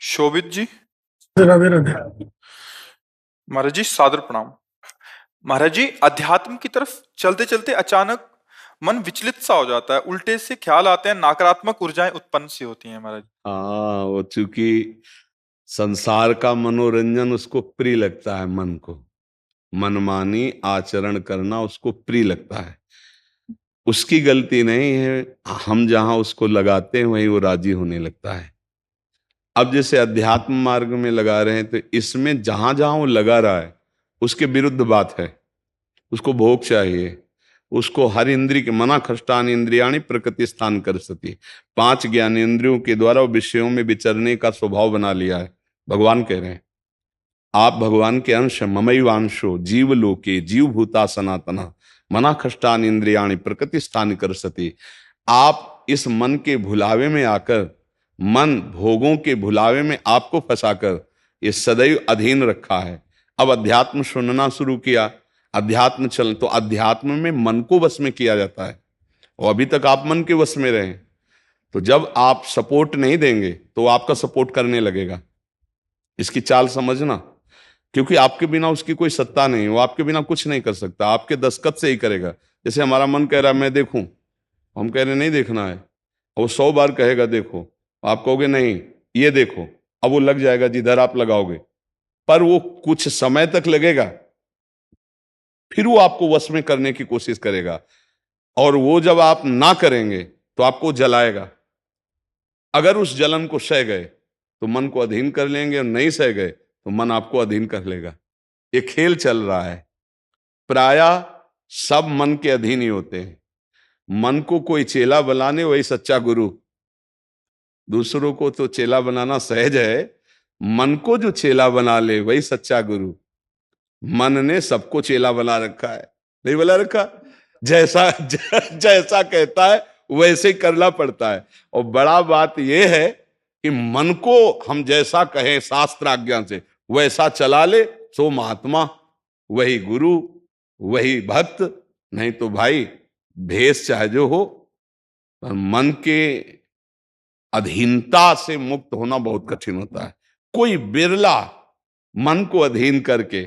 शोभित जी। राधे राधे। महाराज जी सादर प्रणाम। महाराज जी, अध्यात्म की तरफ चलते चलते अचानक मन विचलित सा हो जाता है, उल्टे से ख्याल आते हैं, नकारात्मक ऊर्जाएं उत्पन्न सी होती हैं महाराज। हाँ, वो चूंकि संसार का मनोरंजन उसको प्रिय लगता है, मन को मनमानी आचरण करना उसको प्रिय लगता है। उसकी गलती नहीं है, हम जहां उसको लगाते हैं वहीं वो राजी होने लगता है। अब जैसे अध्यात्म मार्ग में लगा रहे हैं तो इसमें जहां जहां वो लगा रहा है उसके विरुद्ध बात है। उसको भोग चाहिए, उसको हर इंद्रिय के मना खष्टान इंद्रियाणी प्रकृति स्थान कर सती, पांच ज्ञानेंद्रियों के द्वारा वो विषयों में विचरने का स्वभाव बना लिया है। भगवान कह रहे हैं आप भगवान के अंश, ममैवांशो जीव लोके जीव भूता सनातना मना खष्टान इंद्रियाणी प्रकृति स्थान कर सती। आप इस मन के भुलावे में आकर, मन भोगों के भुलावे में आपको फंसाकर ये सदैव अधीन रखा है। अब अध्यात्म सुनना शुरू किया, अध्यात्म चल तो अध्यात्म में मन को वश में किया जाता है और अभी तक आप मन के वश में रहे। तो जब आप सपोर्ट नहीं देंगे तो वो आपका सपोर्ट करने लगेगा। इसकी चाल समझना, क्योंकि आपके बिना उसकी कोई सत्ता नहीं, वो आपके बिना कुछ नहीं कर सकता, आपके दस्तखत से ही करेगा। जैसे हमारा मन कह रहा है मैं देखूं, हम कह रहे नहीं देखना है, और वो 100 बार कहेगा देखो, आप कहोगे नहीं ये देखो, अब वो लग जाएगा जिधर आप लगाओगे, पर वो कुछ समय तक लगेगा, फिर वो आपको वश में करने की कोशिश करेगा। और वो जब आप ना करेंगे तो आपको जलाएगा। अगर उस जलन को सह गए तो मन को अधीन कर लेंगे, और नहीं सह गए तो मन आपको अधीन कर लेगा। ये खेल चल रहा है। प्रायः सब मन के अधीन ही होते हैं। मन को कोई चेला बनाने वही सच्चा गुरु। दूसरों को तो चेला बनाना सहज है, मन को जो चेला बना ले वही सच्चा गुरु। मन ने सबको चेला बना रखा है, नहीं बना रखा? जैसा जैसा कहता है वैसे ही करना पड़ता है। और बड़ा बात यह है कि मन को हम जैसा कहें शास्त्र आज्ञा से वैसा चला ले, सो महात्मा, वही गुरु, वही भक्त। नहीं तो भाई भेष चाहे जो हो, पर मन के अधीनता से मुक्त होना बहुत कठिन होता है। कोई बिरला मन को अधीन करके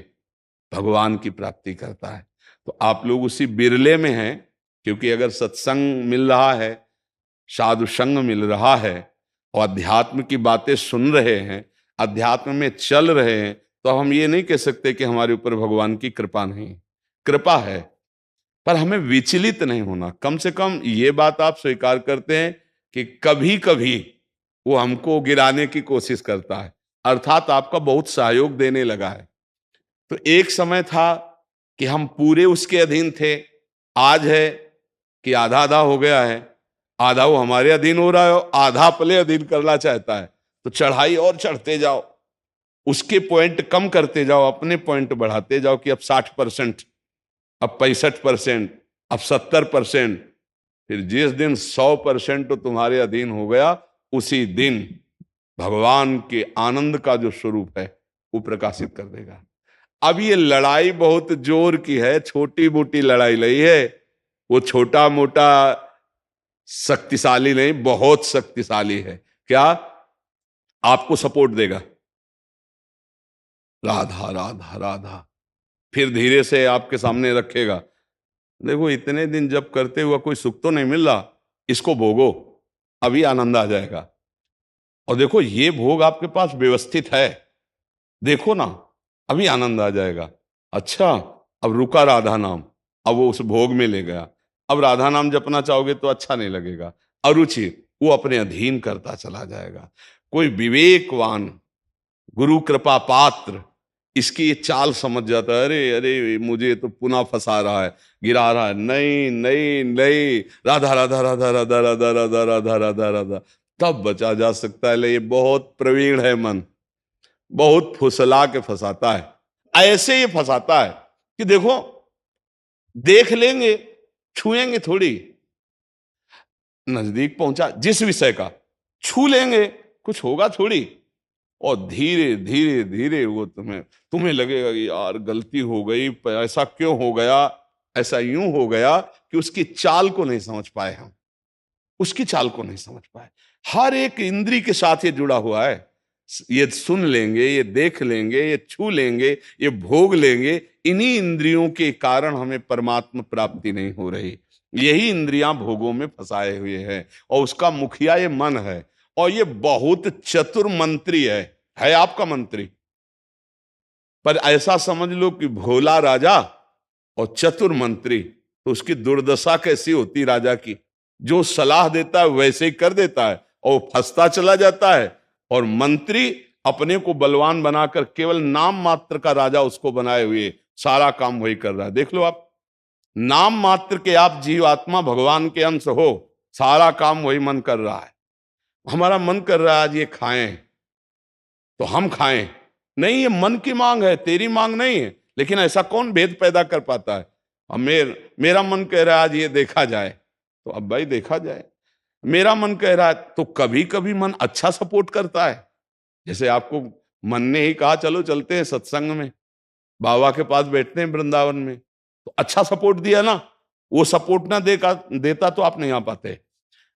भगवान की प्राप्ति करता है। तो आप लोग उसी बिरले में हैं, क्योंकि अगर सत्संग मिल रहा है, साधु संग मिल रहा है और अध्यात्म की बातें सुन रहे हैं, अध्यात्म में चल रहे हैं, तो हम ये नहीं कह सकते कि हमारे ऊपर भगवान की कृपा नहीं। कृपा है, पर हमें विचलित नहीं होना। कम से कम ये बात आप स्वीकार करते हैं कि कभी कभी वो हमको गिराने की कोशिश करता है, अर्थात आपका बहुत सहयोग देने लगा है। तो एक समय था कि हम पूरे उसके अधीन थे, आज है कि आधा आधा हो गया है। आधा वो हमारे अधीन हो रहा है, आधा अपने अधीन करना चाहता है। तो चढ़ाई और चढ़ते जाओ, उसके पॉइंट कम करते जाओ, अपने पॉइंट बढ़ाते जाओ कि अब 60%, अब 65%, अब 70%। फिर जिस दिन 100% तो तुम्हारे अधीन हो गया, उसी दिन भगवान के आनंद का जो स्वरूप है वो प्रकाशित कर देगा। अब ये लड़ाई बहुत जोर की है, छोटी मोटी लड़ाई नहीं है। वो छोटा मोटा शक्तिशाली नहीं, बहुत शक्तिशाली है। क्या? आपको सपोर्ट देगा, राधा राधा राधा, फिर धीरे से आपके सामने रखेगा। देखो इतने दिन जब करते हुआ कोई सुख तो नहीं मिल रहा, इसको भोगो, अभी आनंद आ जाएगा। और देखो ये भोग आपके पास व्यवस्थित है, देखो ना, अभी आनंद आ जाएगा। अच्छा, अब रुका राधा नाम, अब वो उस भोग में ले गया। अब राधा नाम जपना चाहोगे तो अच्छा नहीं लगेगा, अरुचि, वो अपने अधीन करता चला जाएगा। कोई विवेकवान गुरु कृपा पात्र इसकी ये चाल समझ जाता है, अरे अरे मुझे तो पुनः फंसा रहा है, गिरा रहा है। नहीं नहीं नहीं, राधा राधा राधा राधा राधा राधा राधा राधा राधा, तब बचा जा सकता है। ले ये बहुत प्रवीण है मन, बहुत फुसला के फंसाता है। ऐसे ही फंसाता है कि देखो देख लेंगे, छुएंगे थोड़ी, नजदीक पहुंचा जिस विषय का, छू लेंगे, कुछ होगा थोड़ी। और धीरे धीरे धीरे वो तुम्हें लगेगा कि यार गलती हो गई, ऐसा क्यों हो गया, ऐसा यूं हो गया कि उसकी चाल को नहीं समझ पाए हम, उसकी चाल को नहीं समझ पाए। हर एक इंद्री के साथ ये जुड़ा हुआ है। ये सुन लेंगे, ये देख लेंगे, ये छू लेंगे, ये भोग लेंगे, इन्हीं इंद्रियों के कारण हमें परमात्मा प्राप्ति नहीं हो रही। यही इंद्रियां भोगों में फंसाए हुए हैं और उसका मुखिया ये मन है। और ये बहुत चतुर मंत्री है आपका मंत्री। पर ऐसा समझ लो कि भोला राजा और चतुर मंत्री, तो उसकी दुर्दशा कैसी होती राजा की। जो सलाह देता है वैसे ही कर देता है और वो फंसता चला जाता है। और मंत्री अपने को बलवान बनाकर केवल नाम मात्र का राजा उसको बनाए हुए सारा काम वही कर रहा है। देख लो आप, नाम मात्र के आप जीवात्मा भगवान के अंश हो, सारा काम वही मन कर रहा है। हमारा मन कर रहा है आज ये खाएं तो हम खाएं, नहीं, ये मन की मांग है, तेरी मांग नहीं है। लेकिन ऐसा कौन भेद पैदा कर पाता है। अब मेरा मन कह रहा है आज ये देखा जाए, तो अब भाई देखा जाए। मेरा मन कह रहा है, तो कभी कभी मन अच्छा सपोर्ट करता है। जैसे आपको मन ने ही कहा चलो चलते हैं सत्संग में, बाबा के पास बैठते हैं वृंदावन में, तो अच्छा सपोर्ट दिया ना। वो सपोर्ट ना देता तो आप नहीं आ पाते।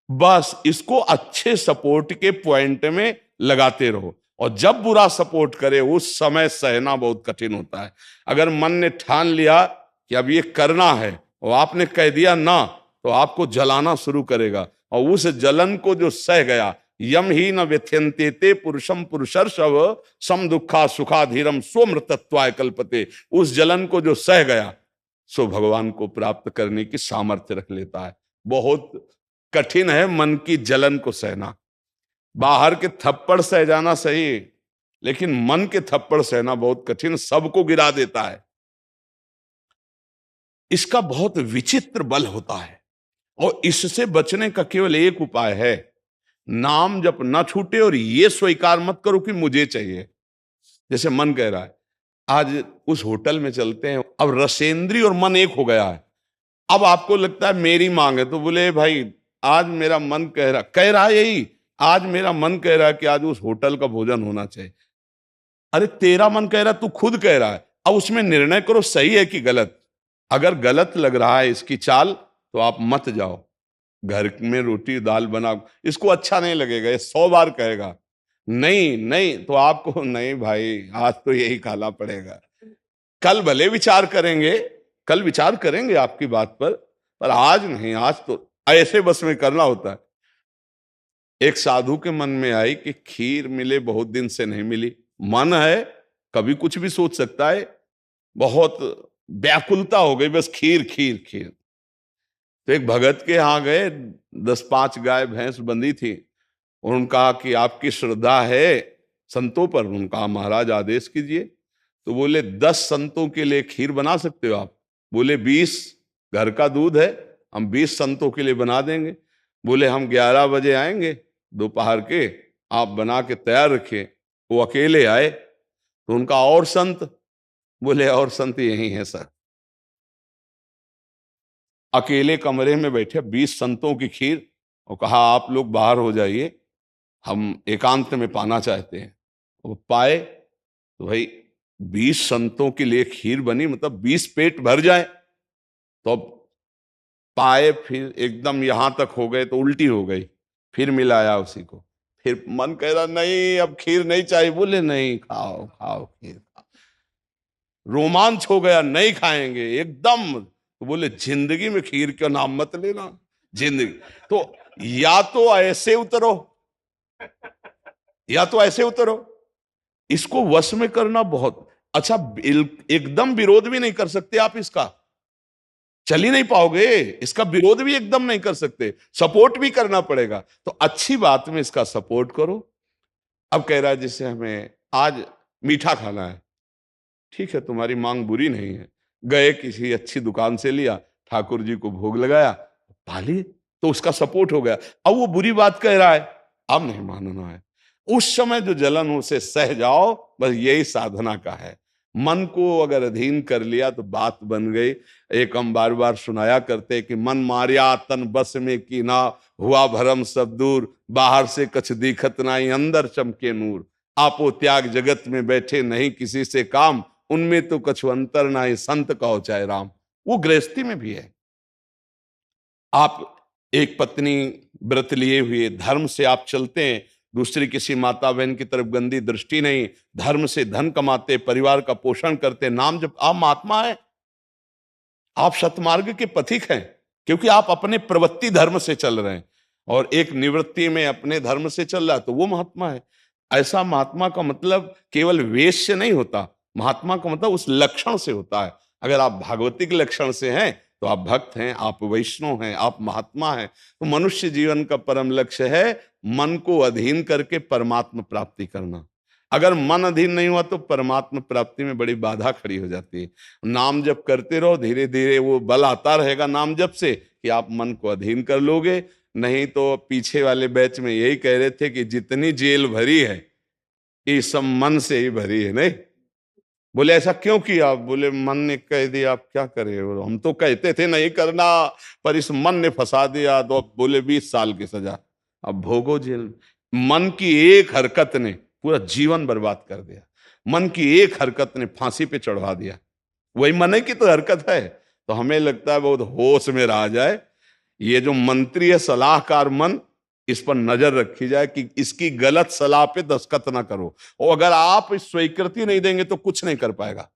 बस इसको अच्छे सपोर्ट के पॉइंट में लगाते रहो। और जब बुरा सपोर्ट करे उस समय सहना बहुत कठिन होता है। अगर मन ने ठान लिया कि अब ये करना है और आपने कह दिया ना, तो आपको जलाना शुरू करेगा। और उस जलन को जो सह गया, यम ही न व्यथ्यन्ते ते पुरुषम पुरुषर्षव सम दुखा सुखाधीरम स्वमृतत्वाय कल्पते, उस जलन को जो सह गया सो भगवान को प्राप्त करने की सामर्थ्य रख लेता है। बहुत कठिन है मन की जलन को सहना। बाहर के थप्पड़ सह जाना सही, लेकिन मन के थप्पड़ सहना बहुत कठिन, सबको गिरा देता है। इसका बहुत विचित्र बल होता है और इससे बचने का केवल एक उपाय है, नाम जप न छूटे और ये स्वीकार मत करो कि मुझे चाहिए। जैसे मन कह रहा है आज उस होटल में चलते हैं, अब रसेंद्री और मन एक हो गया है। अब आपको लगता है मेरी मांग है, तो बोले भाई आज मेरा मन कह रहा है यही, आज मेरा मन कह रहा है कि आज उस होटल का भोजन होना चाहिए। अरे तेरा मन कह रहा है, तू खुद कह रहा है, अब उसमें निर्णय करो सही है कि गलत। अगर गलत लग रहा है इसकी चाल तो आप मत जाओ। घर में रोटी दाल बनाओ, इसको अच्छा नहीं लगेगा, ये 100 बार कहेगा नहीं नहीं, तो आपको नहीं भाई आज तो यही खाना पड़ेगा। कल भले विचार करेंगे, कल विचार करेंगे आपकी बात पर आज नहीं, आज तो ऐसे बस में करना होता है। एक साधु के मन में आई कि खीर मिले, बहुत दिन से नहीं मिली, मन है कभी कुछ भी सोच सकता है, बहुत व्याकुलता हो गई, बस खीर खीर खीर। तो एक भगत के यहां गए, 10-5 गाय भैंस बंधी थी, और उनका कि आपकी श्रद्धा है संतों पर। उनका महाराज आदेश कीजिए। तो बोले 10 संतों के लिए खीर बना सकते हो आप? बोले 20, घर का दूध है, हम 20 संतों के लिए बना देंगे। बोले हम 11 बजे आएंगे दोपहर के, आप बना के तैयार रखिए। वो अकेले आए, तो उनका और संत, बोले और संत यही है सर। अकेले कमरे में बैठे 20 संतों की खीर, और कहा आप लोग बाहर हो जाइए, हम एकांत में पाना चाहते हैं। वो पाए तो भाई 20 संतों के लिए खीर बनी, मतलब 20 पेट भर जाए। तो अब पाए, फिर एकदम यहां तक हो गए तो उल्टी हो गई, फिर मिलाया उसी को। फिर मन कह रहा नहीं अब खीर नहीं चाहिए, बोले नहीं खाओ खाओ खीर खाओ। रोमांच हो गया, नहीं खाएंगे एकदम। तो बोले जिंदगी में खीर का नाम मत लेना, जिंदगी। तो या तो ऐसे उतरो, या तो ऐसे उतरो। इसको वश में करना बहुत अच्छा। एकदम विरोध भी नहीं कर सकते आप इसका, चल ही नहीं पाओगे। इसका विरोध भी एकदम नहीं कर सकते, सपोर्ट भी करना पड़ेगा। तो अच्छी बात में इसका सपोर्ट करो। अब कह रहा है जैसे हमें आज मीठा खाना है, ठीक है तुम्हारी मांग बुरी नहीं है। गए किसी अच्छी दुकान से लिया, ठाकुर जी को भोग लगाया, पाली, तो उसका सपोर्ट हो गया। अब वो बुरी बात कह रहा है, अब नहीं मानना है। उस समय जो जलन उसे सह जाओ, बस यही साधना का है। मन को अगर अधीन कर लिया तो बात बन गई। एक हम बार बार सुनाया करते कि मन मारिया तन बस में की ना, हुआ भरम सब दूर, बाहर से कछ दिखत नाई, अंदर चमके नूर। आपो त्याग जगत में बैठे नहीं किसी से काम, उनमें तो कछु अंतर नाई, संत कहो चाहे राम। वो गृहस्थी में भी है। आप एक पत्नी व्रत लिए हुए धर्म से आप चलते हैं, दूसरी किसी माता बहन की तरफ गंदी दृष्टि नहीं, धर्म से धन कमाते, परिवार का पोषण करते, नाम जब आप महात्मा है, आप सतमार्ग के पथिक हैं, क्योंकि आप अपने प्रवृत्ति धर्म से चल रहे हैं और एक निवृत्ति में अपने धर्म से चल रहा है, तो वो महात्मा है। ऐसा महात्मा का मतलब केवल वेश से नहीं होता, महात्मा का मतलब उस लक्षण से होता है। अगर आप भागवतिक लक्षण से हैं तो आप भक्त हैं, आप वैष्णव हैं, आप महात्मा हैं। तो मनुष्य जीवन का परम लक्ष्य है मन को अधीन करके परमात्मा प्राप्ति करना। अगर मन अधीन नहीं हुआ तो परमात्मा प्राप्ति में बड़ी बाधा खड़ी हो जाती है। नाम जप करते रहो, धीरे धीरे वो बल आता रहेगा नाम जप से कि आप मन को अधीन कर लोगे। नहीं तो पीछे वाले बैच में यही कह रहे थे कि जितनी जेल भरी है ये सब मन से ही भरी है। नहीं बोले ऐसा क्यों किया? बोले मन ने कह दिया, आप क्या करें, और हम तो कहते थे नहीं करना, पर इस मन ने फंसा दिया, तो बोले 20 साल की सजा, अब भोगो जेल। मन की एक हरकत ने पूरा जीवन बर्बाद कर दिया, मन की एक हरकत ने फांसी पे चढ़वा दिया। वही मन की तो हरकत है। तो हमें लगता है बहुत होश में रहा जाए, ये जो मंत्री है सलाहकार मन, इस पर नजर रखी जाए कि इसकी गलत सलाह पे दस्तखत ना करो। और अगर आप स्वीकृति नहीं देंगे तो कुछ नहीं कर पाएगा,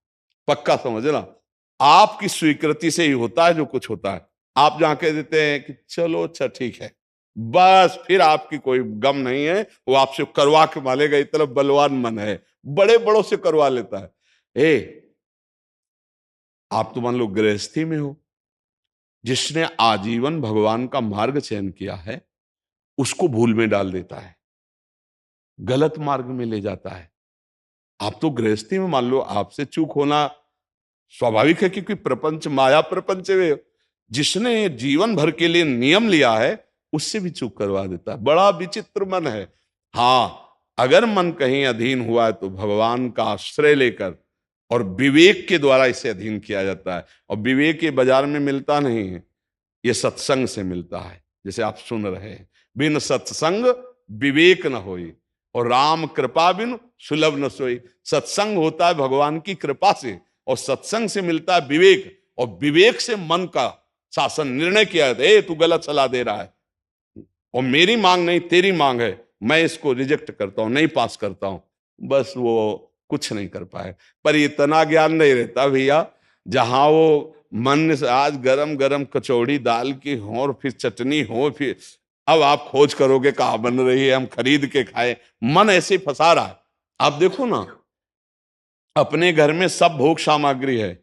पक्का समझना। आपकी स्वीकृति से ही होता है जो कुछ होता है। आप जहां कह देते हैं कि चलो अच्छा ठीक है, बस फिर आपकी कोई गम नहीं है, वो आपसे करवा के मालेगा। इतना बलवान मन है, बड़े बड़ों से करवा लेता है। आप तो मान लो गृहस्थी में हो, जिसने आजीवन भगवान का मार्ग चयन किया है उसको भूल में डाल देता है, गलत मार्ग में ले जाता है। आप तो गृहस्थी में मान लो आपसे चूक होना स्वाभाविक है, क्योंकि प्रपंच माया प्रपंच में जिसने जीवन भर के लिए नियम लिया है उससे भी चूक करवा देता है। बड़ा विचित्र मन है। हाँ, अगर मन कहीं अधीन हुआ है तो भगवान का आश्रय लेकर और विवेक के द्वारा इसे अधीन किया जाता है। और विवेक ये बाजार में मिलता नहीं है, ये सत्संग से मिलता है। जैसे आप सुन रहे हैं, बिन सत्संग विवेक न होई और राम कृपा बिन सुलभ न सोई। सत्संग होता है भगवान की कृपा से, और सत्संग से मिलता है विवेक, और विवेक से मन का शासन। निर्णय किया जाता है, तू गलत सलाह दे रहा है और मेरी मांग नहीं तेरी मांग है, मैं इसको रिजेक्ट करता हूं, नहीं पास करता हूं। बस वो कुछ नहीं कर पाए। पर इतना ज्ञान नहीं रहता भैया, जहां वो मन से आज गरम गरम कचौड़ी दाल की हो और फिर चटनी हो, फिर अब आप खोज करोगे कहाँ बन रही है, हम खरीद के खाए। मन ऐसे ही फंसा रहा है। आप देखो ना, अपने घर में सब भोग सामग्री है,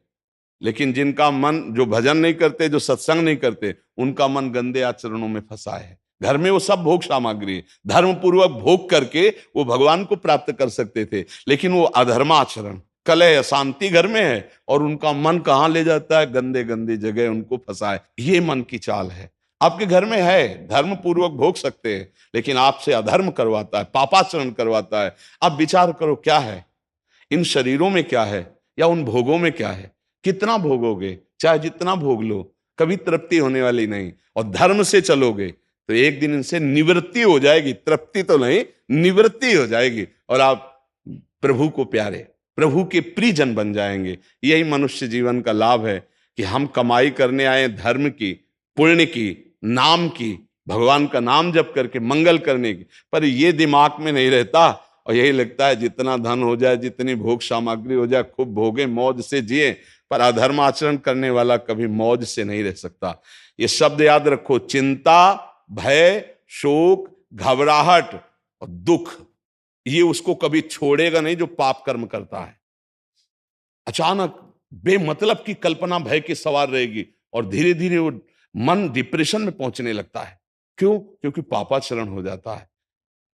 लेकिन जिनका मन, जो भजन नहीं करते, जो सत्संग नहीं करते, उनका मन गंदे आचरणों में फंसा है। घर में वो सब भोग सामग्री है, धर्म पूर्वक भोग करके वो भगवान को प्राप्त कर सकते थे, लेकिन वो अधर्माचरण, कलह, अशांति घर में है, और उनका मन कहां ले जाता है? गंदे गंदी जगह उनको फंसाए। ये मन की चाल है। आपके घर में है, धर्म पूर्वक भोग सकते हैं, लेकिन आपसे अधर्म करवाता है, पापाचरण करवाता है। आप विचार करो क्या है इन शरीरों में, क्या है, या उन भोगों में क्या है? कितना भोगोगे? चाहे जितना भोग लो, कभी तृप्ति होने वाली नहीं। और धर्म से चलोगे तो एक दिन इनसे निवृत्ति हो जाएगी, तृप्ति तो नहीं, निवृत्ति हो जाएगी, और आप प्रभु को प्यारे, प्रभु के प्रियजन बन जाएंगे। यही मनुष्य जीवन का लाभ है कि हम कमाई करने आए धर्म की, पुण्य की, नाम की, भगवान का नाम जप करके मंगल करने की, पर ये दिमाग में नहीं रहता। और यही लगता है जितना धन हो जाए, जितनी भोग सामग्री हो जाए, खूब भोगे, मौज से जिए। पर अधर्म आचरण करने वाला कभी मौज से नहीं रह सकता। ये शब्द याद रखो, चिंता, भय, शोक, घबराहट और दुख, ये उसको कभी छोड़ेगा नहीं जो पाप कर्म करता है। अचानक बेमतलब की कल्पना भय की सवार रहेगी और धीरे धीरे वो मन डिप्रेशन में पहुंचने लगता है। क्यों? क्योंकि पापाचरण हो जाता है।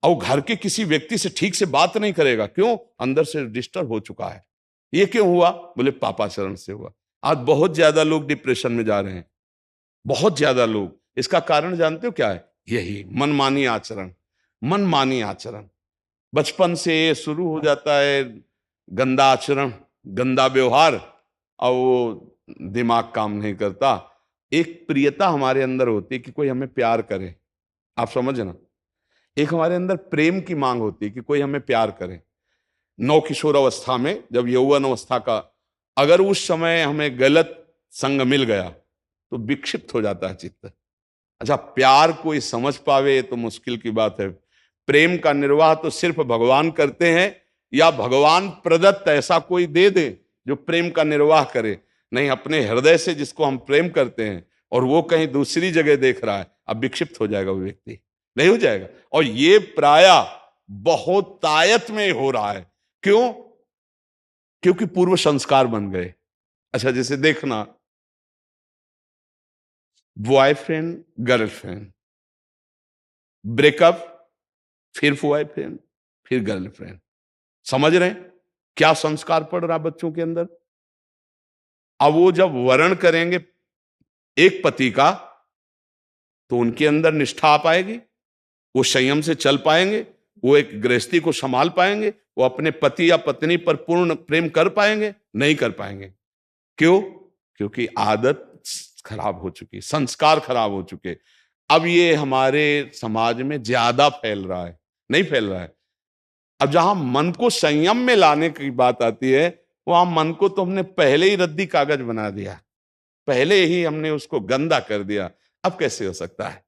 और घर के किसी व्यक्ति से ठीक से बात नहीं करेगा। क्यों? अंदर से डिस्टर्ब हो चुका है। ये क्यों हुआ? बोले पापाचरण से हुआ। आज बहुत ज्यादा लोग डिप्रेशन में जा रहे हैं, बहुत ज्यादा लोग। इसका कारण जानते हो क्या है? यही मनमानी आचरण। मनमानी आचरण बचपन से शुरू हो जाता है, गंदा आचरण, गंदा व्यवहार, और वो दिमाग काम नहीं करता। एक प्रियता हमारे अंदर होती है कि कोई हमें प्यार करे, आप समझना। एक हमारे अंदर प्रेम की मांग होती है कि कोई हमें प्यार करे। नौ किशोर अवस्था में, जब यौवन अवस्था का, अगर उस समय हमें गलत संग मिल गया तो विक्षिप्त हो जाता है चित्त। अच्छा, प्यार कोई समझ पावे तो मुश्किल की बात है। प्रेम का निर्वाह तो सिर्फ भगवान करते हैं, या भगवान प्रदत्त ऐसा कोई दे दे जो प्रेम का निर्वाह करे। नहीं, अपने हृदय से जिसको हम प्रेम करते हैं और वो कहीं दूसरी जगह देख रहा है, अब विक्षिप्त हो जाएगा वो व्यक्ति, नहीं हो जाएगा। और ये प्रायः बहुत तायत में हो रहा है। क्यों? क्योंकि पूर्व संस्कार बन गए। अच्छा, जैसे देखना, बॉयफ्रेंड गर्लफ्रेंड, ब्रेकअप, फिर बॉयफ्रेंड, फिर गर्लफ्रेंड। समझ रहे हैं क्या संस्कार पड़ रहा बच्चों के अंदर? अब वो जब वर्ण करेंगे एक पति का, तो उनके अंदर निष्ठा आ पाएगी, वो संयम से चल पाएंगे, वो एक गृहस्थी को संभाल पाएंगे, वो अपने पति या पत्नी पर पूर्ण प्रेम कर पाएंगे? नहीं कर पाएंगे। क्यों? क्योंकि आदत खराब हो चुकी, संस्कार खराब हो चुके। अब ये हमारे समाज में ज्यादा फैल रहा है, नहीं फैल रहा है। अब जहां मन को संयम में लाने की बात आती है, वहां मन को तो हमने पहले ही रद्दी कागज बना दिया, पहले ही हमने उसको गंदा कर दिया। अब कैसे हो सकता है?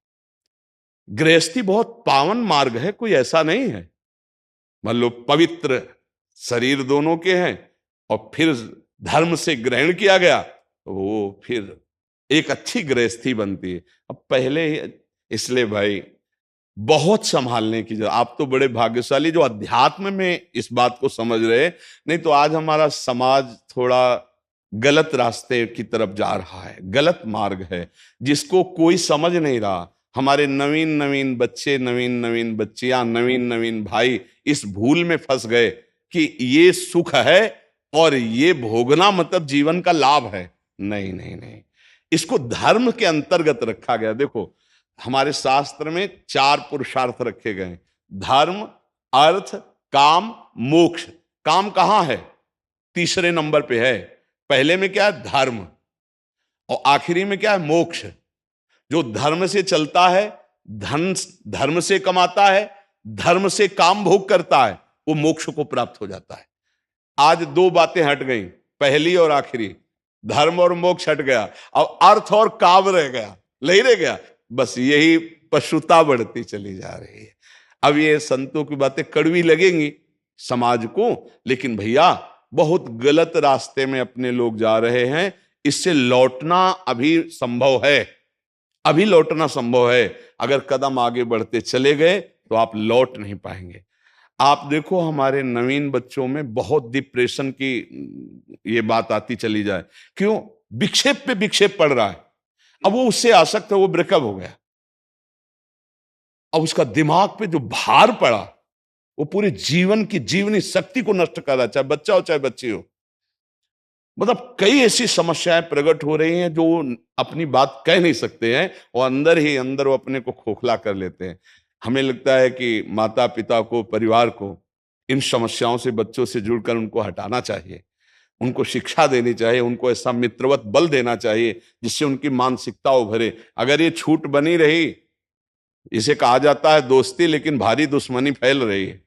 गृहस्थी बहुत पावन मार्ग है, कोई ऐसा नहीं है। मान लो पवित्र शरीर दोनों के हैं और फिर धर्म से ग्रहण किया गया, तो वो फिर एक अच्छी गृहस्थी बनती है। अब पहले ही, इसलिए भाई बहुत संभालने की जरूरत। आप तो बड़े भाग्यशाली जो अध्यात्म में इस बात को समझ रहे, नहीं तो आज हमारा समाज थोड़ा गलत रास्ते की तरफ जा रहा है, गलत मार्ग है जिसको कोई समझ नहीं रहा। हमारे नवीन नवीन बच्चे, नवीन नवीन बच्चियां, नवीन नवीन भाई इस भूल में फंस गए कि ये सुख है और ये भोगना मतलब जीवन का लाभ है। नहीं नहीं नहीं, इसको धर्म के अंतर्गत रखा गया। देखो, हमारे शास्त्र में 4 पुरुषार्थ रखे गए, धर्म, अर्थ, काम, मोक्ष। काम कहां है? तीसरे नंबर पे है। पहले में क्या है? धर्म, और आखिरी में क्या है? मोक्ष। जो धर्म से चलता है, धन धर्म से कमाता है, धर्म से काम भोग करता है, वो मोक्ष को प्राप्त हो जाता है। आज 2 बातें हट गई, पहली और आखिरी, धर्म और मोक्ष हट गया, अब अर्थ और काम रह गया, नहीं रह गया। बस यही पशुता बढ़ती चली जा रही है। अब ये संतों की बातें कड़वी लगेंगी समाज को, लेकिन भैया बहुत गलत रास्ते में अपने लोग जा रहे हैं। इससे लौटना अभी संभव है, अभी लौटना संभव है। अगर कदम आगे बढ़ते चले गए तो आप लौट नहीं पाएंगे। आप देखो, हमारे नवीन बच्चों में बहुत डिप्रेशन की ये बात आती चली जाए। क्यों? विक्षेप पे विक्षेप पड़ रहा है। अब वो उससे आसक्त है, वो ब्रेकअप हो गया, अब उसका दिमाग पे जो भार पड़ा वो पूरे जीवन की जीवनी शक्ति को नष्ट कर रहा है, चाहे बच्चा हो चाहे बच्ची हो। मतलब कई ऐसी समस्याएं प्रकट हो रही हैं जो अपनी बात कह नहीं सकते हैं और अंदर ही अंदर वो अपने को खोखला कर लेते हैं। हमें लगता है कि माता पिता को, परिवार को इन समस्याओं से, बच्चों से जुड़कर उनको हटाना चाहिए, उनको शिक्षा देनी चाहिए, उनको ऐसा मित्रवत बल देना चाहिए जिससे उनकी मानसिकता उभरे। अगर ये छूट बनी रही, इसे कहा जाता है दोस्ती, लेकिन भारी दुश्मनी फैल रही है,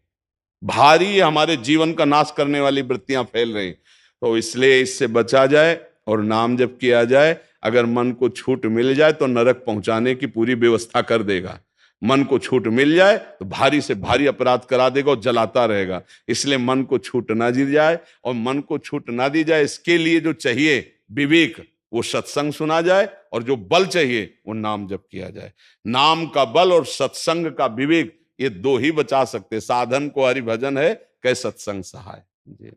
भारी हमारे जीवन का नाश करने वाली वृत्तियां फैल रही। तो इसलिए इससे बचा जाए और नाम जप किया जाए। अगर मन को छूट मिल जाए तो नरक पहुंचाने की पूरी व्यवस्था कर देगा। मन को छूट मिल जाए तो भारी से भारी अपराध करा देगा और जलाता रहेगा। इसलिए मन को छूट ना दी जाए, और मन को छूट ना दी जाए इसके लिए जो चाहिए विवेक, वो सत्संग सुना जाए, और जो बल चाहिए वो नाम जप किया जाए। नाम का बल और सत्संग का विवेक, ये 2 ही बचा सकते। साधन को हरि भजन है, कै सत्संग सहाय। जी।